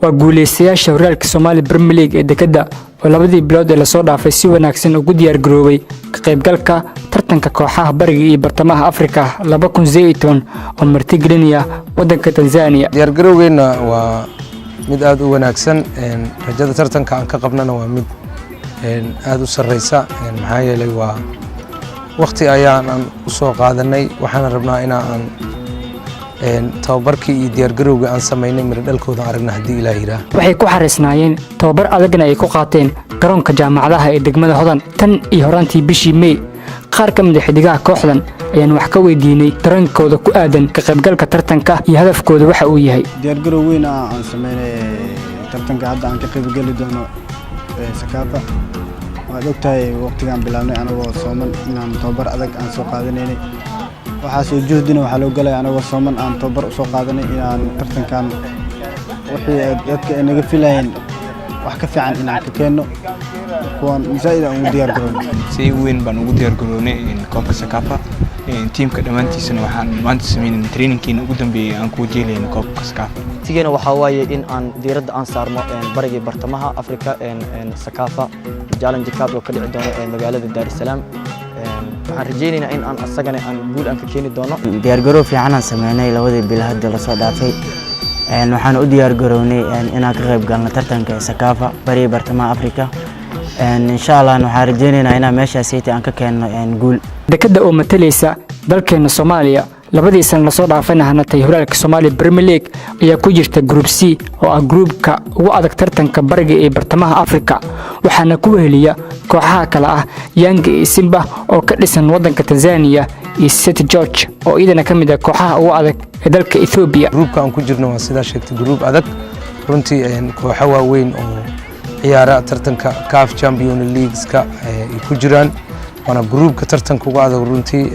waa guuleystayaasha horyaalka Soomaali Premier League ee dekada oo labadii bilood ee la soo dhaafay si wanaagsan ugu diyaar garoobay ka qaybgalka tartanka kooxaha bariga iyo bartamaha Afrika 2018 oo martigelinaya wadanka Tanzania. Diyaar garowgeena waa mid aad u wanaagsan rajada tartanka aan ka qabnana waa mid aad u sareysa maxaa yeelay waa waqti ayaan u soo qaadanay waxaan rabnaa in aan tababarkii iyo diyaar garowga aan sameynay mir dhalkooda aragna hadii Ilaahay yiraahdo. Waxay ku xareysnaayeen tababar adagna ay ku qaateen garoonka jaamacadaha ee degmada Hodan tan iyo horaantii bishii May. qaar ka mid ah xidigaha kooxdan ayaan wax ka weydiinay dareenkooda ku aadan ka qaybgalka tartanka iyo hadafkooda waxa uu yahay. diyaar garowgeena aan sameynay tartanka hadda aan ka qaybgali doono Sakafa. waa ogtahay waqtigan bilaabnay anagoo sooman inaan tababar adag aan soo qaadanaynay waxaa soo jeedina waxa loo galay anagoo sooman aan tababar u soo qaadanay inaan tartankan wixii dadka naga filayeen wax ka fiican inaan ka keeno kuwan misaa'ida ugu diyaar garownay si weyn baan ugu diyaar garownay koobka Sakafa teamka dhamaantiisana waxaan maanta sameynay trainingkiina ugu dambeeyay aan ku jeelayna koobka Sakafa tigana waxa waaye in aan diiradda aan saarno bariga bartamaha Afrika Sakafa challenge cup oo ka dhici doono magaalada Dar es Salaam waxaan rajaynaynaa in aan asagana aan guul aan ka keeni doono diyaar garow fiican aan sameynay labadii bil hadda la soo dhaafay waxaan u diyaar garownay inaan ka qayb galno tartanka Sakafa bariga bartamaha Afrika insha Allah waxaan rajaynaynaa inaan meeshaas aan ka keenno guul dekada oo matalaysa dalkeena Soomaaliya labadii san la soo dhaafayna hanatay horyaalka Soomaali Premier League ayaa ku jirta group C oo ah groupka ugu adag tartanka bariga ee bartamaha Afrika waxaana ku weheliya kooxaha kala ah Yanga iyo Simba oo ka dhisan wadanka Tanzania iyo St George oo idana kamid ah kooxaha ugu adag ee dalka Ethiopia. groupka aan ku jirno waa sida sheegtay group adag runtii kooxo waaweyn oo ciyaara tartanka CAF Champions League-ka ay ku jiraan wana groupka tartanka ugu adag runtii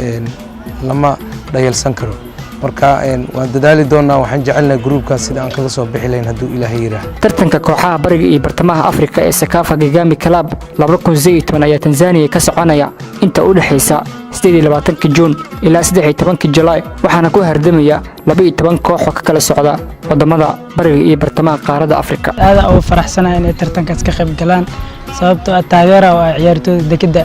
lama dhayalsan karo marka waan dadaali doonaa waxaan jecelnahay groupkaas sida aan kaga soo bixi lahayn haduu Ilaahay yiraahdo. tartanka kooxaha bariga iyo bartamaha Afrika ee Sakafa Gigami Club 2018 ayaa Tanzania ka soconaya inta u dhaxaysa 28 June ilaa 13 July waxaana ku hardamaya 12 koox oo ka kala socda wadamada bariga iyo bartamaha qaaradda Afrika. aad oo faraxsanahay in tartankaas ka qayb galaan sababtoo ah taageero oo ciyaartooyda dekada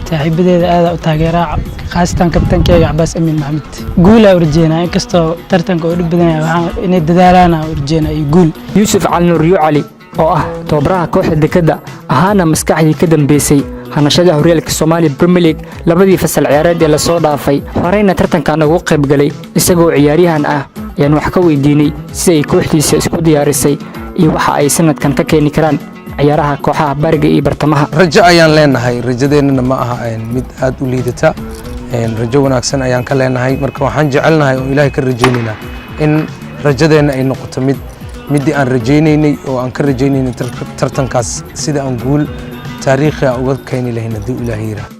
saaxiibadeeda aad u taageeraa khaasatan kabtankeyga Cabbaas Amiin Maxamed guul aan urjeena inkastoo tartanka uu dhib badan yahay waxaan inay dadaalaan urjeena iyo guul. Yusuf Al-Nur Cali oo ah tababaraha kooxda dekada ahaana maskaxdii ka dambeysay hanashada horyaalka Soomaali Premier League labadii fasal ciyaareed ee la soo dhaafay horeyna tartankan ugu qayb galay isagoo ciyaaryahan ah ayaan wax ka weydiinay si ay kooxdiisa isku diyaarisay iyo waxa ay sanadkan ka keeni karaan ciyaaraha kooxaha bariga iyo bartamaha. rajo ayaan leenahay rajadeennana ma aha mid aad u liidata rajo wanaagsan ayaan ka leenahay marka waxaan jecelnahay oo Ilaahay ka rajaynaynaa in rajadeena ay noqoto mid aan rajaynaynay oo aan ka rajaynaynay tartankaas sida aan guul taariikhi uga keeni lahayn hadii Ilaahay yiraahdo.